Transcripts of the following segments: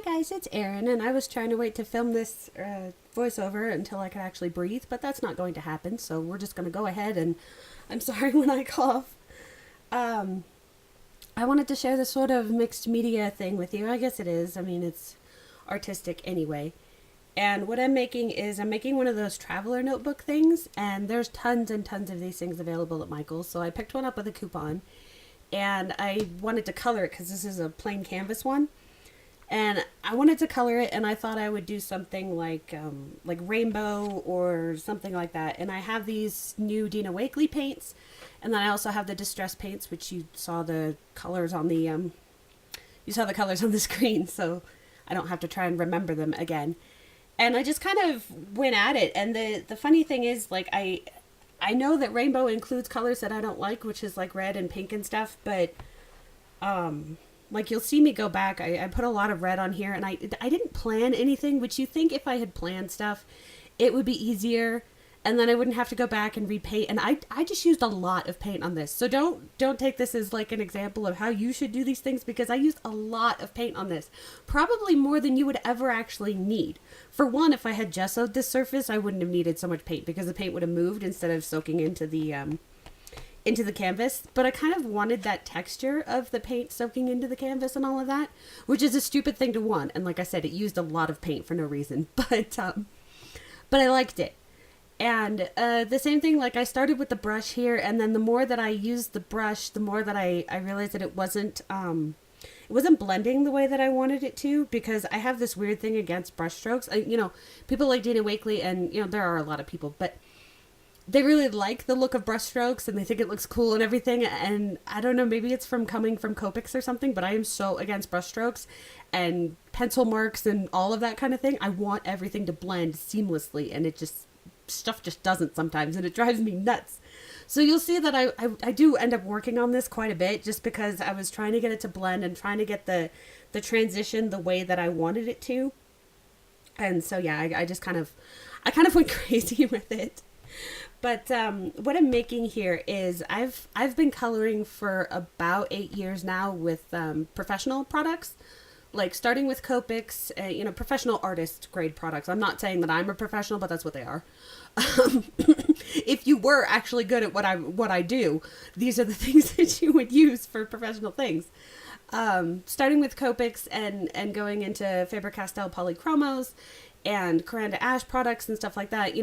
Hi guys, it's Erin, and I was trying to wait to film this voiceover until I could actually breathe, but that's not going to happen, so we're just going to go ahead, and I'm sorry when I cough. Um, I wanted to share this sort of mixed media thing with you. I guess it is. I mean, it's artistic anyway. And what I'm making is I'm making one of those traveler notebook things, and there's tons and tons of these things available at Michael's, so I picked one up with a coupon, and I wanted to color it because this is a plain canvas one. And I wanted to color it, and I thought I would do something like rainbow or something like that. And I have these new Dina Wakley paints, and then I also have the distress paints, which you saw the colors on the screen, so I don't have to try and remember them again. And I just kind of went at it. And the funny thing is, like, I know that rainbow includes colors that I don't like, which is like red and pink and stuff, but like, you'll see me go back. I put a lot of red on here, and I didn't plan anything, which you think if I had planned stuff, it would be easier, and then I wouldn't have to go back and repaint. And I just used a lot of paint on this. So don't take this as like an example of how you should do these things, because I used a lot of paint on this. Probably more than you would ever actually need. For one, if I had gessoed this surface, I wouldn't have needed so much paint, because the paint would have moved instead of soaking into the canvas. But I kind of wanted that texture of the paint soaking into the canvas and all of that, which is a stupid thing to want. And like I said, it used a lot of paint for no reason, but I liked it. And the same thing, like, I started with the brush here, and then the more that I used the brush, the more that I realized that it wasn't blending the way that I wanted it to, because I have this weird thing against brush strokes. People like Dina Wakley, and there are a lot of people, but they really like the look of brush strokes, and they think it looks cool and everything. And I don't know, maybe it's from coming from Copics or something, but I am so against brush strokes and pencil marks and all of that kind of thing. I want everything to blend seamlessly, and stuff just doesn't sometimes, and it drives me nuts. So you'll see that I do end up working on this quite a bit, just because I was trying to get it to blend and trying to get the transition the way that I wanted it to. And so yeah, I kind of went crazy with it. But what I'm making here is I've been coloring for about 8 years now with professional products, like starting with Copics, professional artist grade products. I'm not saying that I'm a professional, but that's what they are. If you were actually good at what I do, these are the things that you would use for professional things. Starting with Copics and going into Faber-Castell polychromos and Coranda Ash products and stuff like that.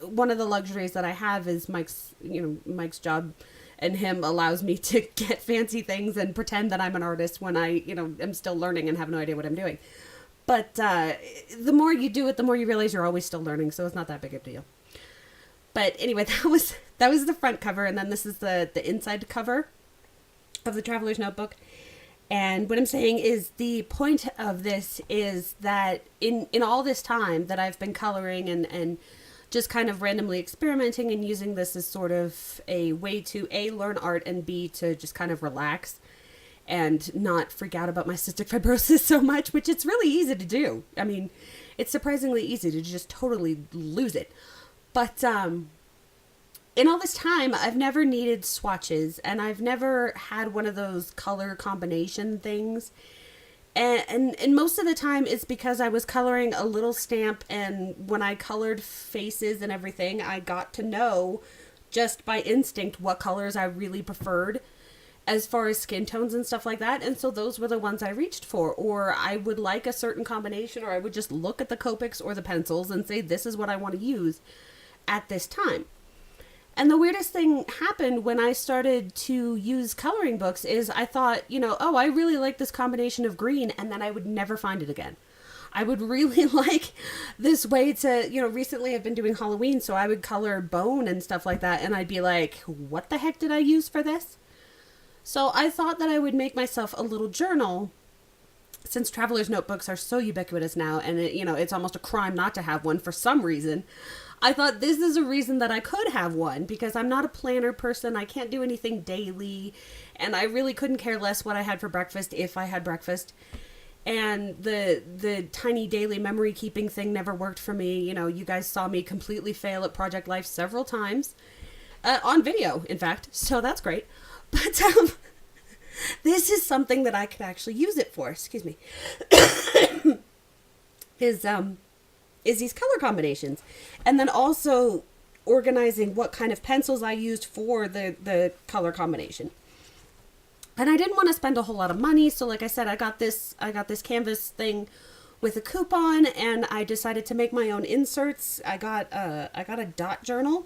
One of the luxuries that I have is Mike's job, and him allows me to get fancy things and pretend that I'm an artist when I, am still learning and have no idea what I'm doing. But the more you do it, the more you realize you're always still learning, so it's not that big of a deal. But anyway, that was the front cover, and then this is the inside cover of the Traveler's Notebook. And what I'm saying is, the point of this is that in all this time that I've been coloring and just kind of randomly experimenting and using this as sort of a way to A, learn art, and B, to just kind of relax and not freak out about my cystic fibrosis so much, which it's really easy to do. I mean, it's surprisingly easy to just totally lose it. But in all this time, I've never needed swatches, and I've never had one of those color combination things. And most of the time it's because I was coloring a little stamp, and when I colored faces and everything, I got to know just by instinct what colors I really preferred as far as skin tones and stuff like that. And so those were the ones I reached for, or I would like a certain combination, or I would just look at the Copics or the pencils and say, this is what I want to use at this time. And the weirdest thing happened when I started to use coloring books is I thought, I really like this combination of green, and then I would never find it again. I would really like this way to, recently I've been doing Halloween, so I would color bone and stuff like that, and I'd be like, what the heck did I use for this? So I thought that I would make myself a little journal, since Traveler's Notebooks are so ubiquitous now, and it's almost a crime not to have one for some reason. I thought this is a reason that I could have one, because I'm not a planner person. I can't do anything daily, and I really couldn't care less what I had for breakfast if I had breakfast. And the tiny daily memory keeping thing never worked for me. You guys saw me completely fail at Project Life several times, on video, in fact, so that's great. But this is something that I could actually use it for. Excuse me. Is these color combinations, and then also organizing what kind of pencils I used for the color combination. And I didn't want to spend a whole lot of money, so like I said, I got this canvas thing with a coupon, and I decided to make my own inserts. I got a dot journal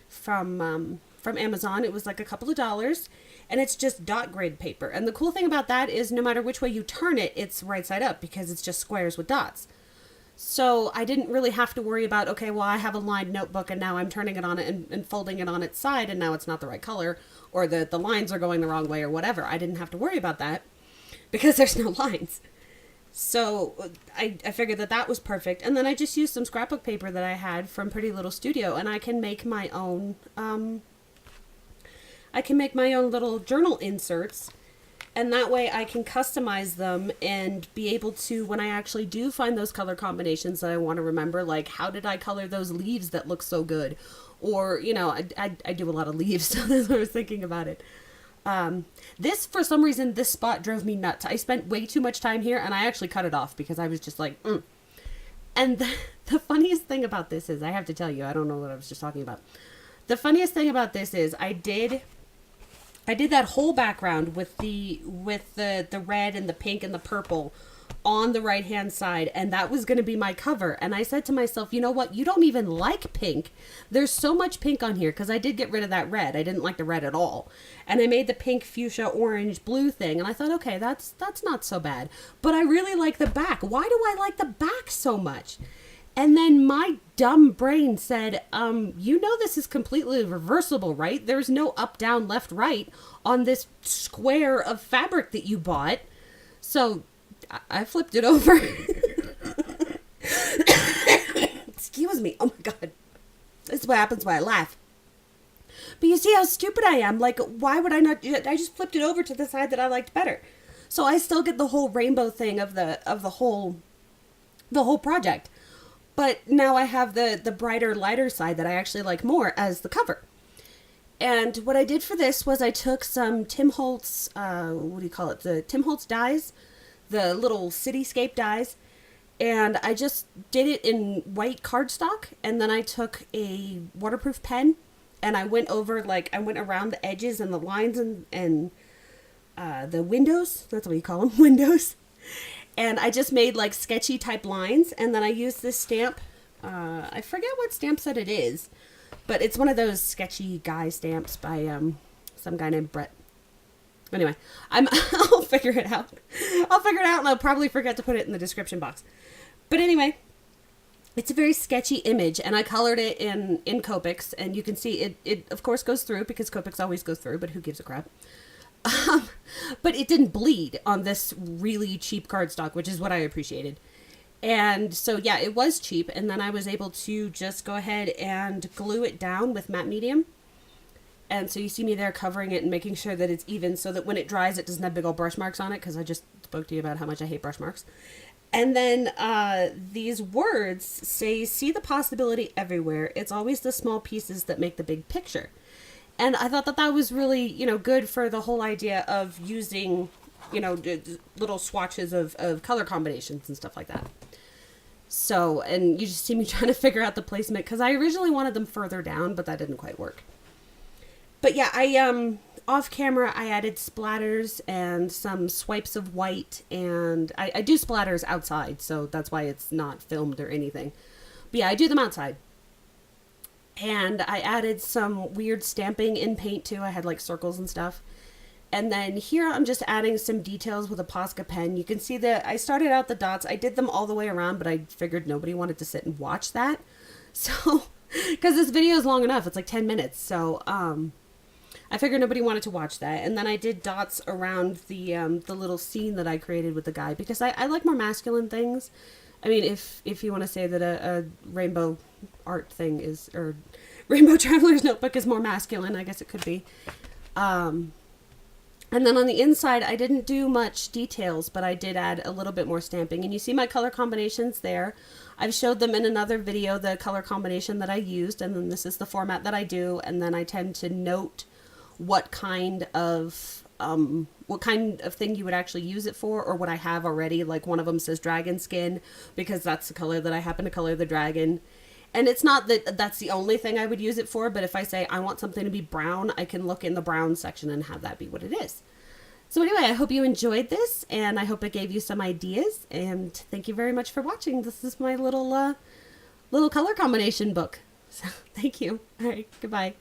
from Amazon. It was like a couple of dollars, and it's just dot grid paper. And the cool thing about that is no matter which way you turn it, it's right side up because it's just squares with dots. So I didn't really have to worry about, okay, well, I have a lined notebook and now I'm turning it on it and folding it on its side and now it's not the right color, or the lines are going the wrong way or whatever. I didn't have to worry about that because there's no lines. So I figured that was perfect. And then I just used some scrapbook paper that I had from Pretty Little Studio, and I can make my own, little journal inserts. And that way I can customize them and be able to, when I actually do find those color combinations that I want to remember, like how did I color those leaves that look so good? Or, you know, I do a lot of leaves, so that's what I was thinking about it. This, for some reason, this spot drove me nuts. I spent way too much time here, and I actually cut it off because I was just like, And the funniest thing about this is, I have to tell you, I don't know what I was just talking about. The funniest thing about this is I did that whole background with the red and the pink and the purple on the right hand side, and that was going to be my cover. And I said to myself, you know what, you don't even like pink. There's so much pink on here, because I did get rid of that red. I didn't like the red at all, and I made the pink, fuchsia, orange, blue thing, and I thought, okay, that's not so bad. But I really like the back. Why do I like the back so much? And then my dumb brain said, you know this is completely reversible, right? There's no up, down, left, right on this square of fabric that you bought. So I flipped it over. Excuse me. Oh my God. This is what happens when I laugh. But you see how stupid I am. Like, why would I not? I just flipped it over to the side that I liked better. So I still get the whole rainbow thing of the whole project. But now I have the brighter, lighter side that I actually like more as the cover. And what I did for this was I took some Tim Holtz, the Tim Holtz dies, the little cityscape dies, and I just did it in white cardstock, and then I took a waterproof pen, and I went around the edges and the lines and the windows, that's what you call them, windows. And I just made like sketchy type lines, and then I used this stamp. I forget what stamp set it is, but it's one of those sketchy guy stamps by some guy named Brett. Anyway, I'll figure it out. And I'll probably forget to put it in the description box. But anyway, it's a very sketchy image, and I colored it in Copics, and you can see it of course goes through because Copics always goes through, but who gives a crap? But it didn't bleed on this really cheap cardstock, which is what I appreciated. And so, yeah, it was cheap. And then I was able to just go ahead and glue it down with matte medium. And so you see me there covering it and making sure that it's even so that when it dries, it doesn't have big old brush marks on it, because I just spoke to you about how much I hate brush marks. And then these words say, see the possibility everywhere. It's always the small pieces that make the big picture. And I thought that was really, good for the whole idea of using, little swatches of color combinations and stuff like that. So, and you just see me trying to figure out the placement, because I originally wanted them further down, but that didn't quite work. But yeah, off camera, I added splatters and some swipes of white, and I do splatters outside, so that's why it's not filmed or anything. But yeah, I do them outside. And I added some weird stamping in paint too. I had like circles and stuff. And then here I'm just adding some details with a Posca pen. You can see that I started out the dots. I did them all the way around, but I figured nobody wanted to sit and watch that. So, because this video is long enough, it's like 10 minutes. So, I figured nobody wanted to watch that. And then I did dots around the little scene that I created with the guy, because I like more masculine things. I mean, if you want to say that a rainbow art thing is, or Rainbow Traveler's Notebook is more masculine, I guess it could be. And then on the inside, I didn't do much details, but I did add a little bit more stamping. And you see my color combinations there. I've showed them in another video, the color combination that I used, and then this is the format that I do. And then I tend to note what kind of what kind of thing you would actually use it for, or what I have already. Like one of them says dragon skin because that's the color that I happen to color the dragon. And it's not that that's the only thing I would use it for, but if I say I want something to be brown, I can look in the brown section and have that be what it is. So anyway, I hope you enjoyed this, and I hope it gave you some ideas, and thank you very much for watching. This is my little color combination book. So thank you. All right, goodbye.